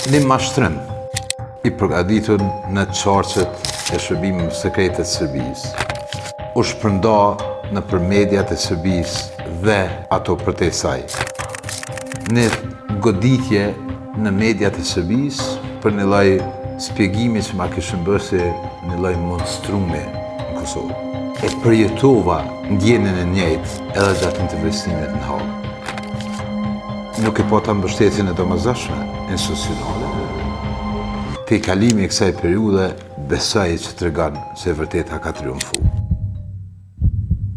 Një mashtrim i përgatitur në qarqet e shërbimit sekret të Serbisë u shpërnda nëpër mediat e Serbisë dhe ato përtej saj. Një goditje në mediat e Serbisë për një lloj spjegimi që ma kishën bërë si një lloj monstrumi në Kosovë. E përjetova ndjenjen e njëjtë edhe gjatë investimit në hall. Nuk e pata mbështetjen e domosdoshme institucionale. Te kalimi i kësaj periudhe besoj që tregon se vërteta ka triumfu.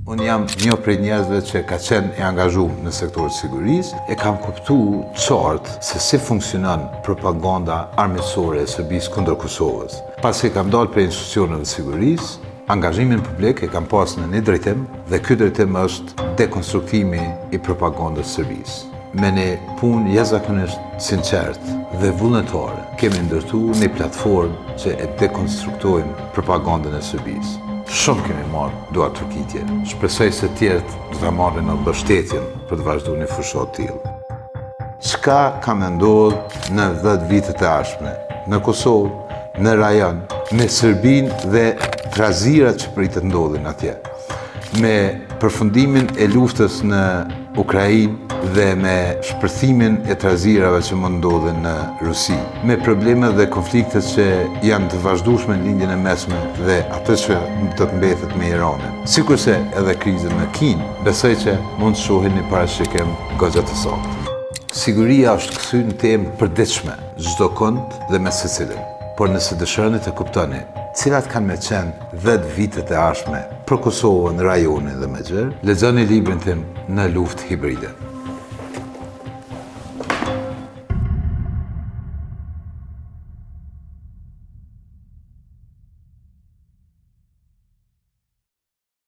Unë jam një prej njerëzve që ka qenë i angazhuar në sektorin e sigurisë, e kam kuptuar qartë se si funksionon propaganda armiqësore e Serbisë kundër Kosovës. Pasi kam dalë prej institucioneve të sigurisë, angazhimin publik e kam pas në një drejtim dhe ky drejtim është dekonstruktimi i propagandës së Serbisë. Me një punë jashtëzakonisht sinqertë dhe vullnetare, kemi ndërtuar një platformë që e dekonstruktojmë propagandën e Serbisë. Shumë kemi marrë duart trokitje. Shpresoj se tjerët do ta marrin në mbështetjen për të vazhduar një fushat të tillë. Çka ka më ndodhur në 10 vitet e ardhshme në Kosovë, në rajon, me Serbinë dhe trazirat që pritet ndodhin atje, me përfundimin e luftës në Ukrainë dhe me shpërthimin e trazirave që mund ndodhin në Rusi, me problemet dhe konfliktet që janë të vazhdueshme në lindjen e mesme dhe atë që do të mbetet me Iranin. Sikurse edhe krizën në Kinë, besoj që mund të shohin një parashikim goxha të saktë. Siguria është kthyer në temë përditshme çdo kënd dhe me secilin. Por nëse dëshironi të kuptoni cilat kanë me qenë 10 vitet e ardhshme për Kosovën, rajonin dhe me gjërë, lexoni librin tim Në luftë hibride.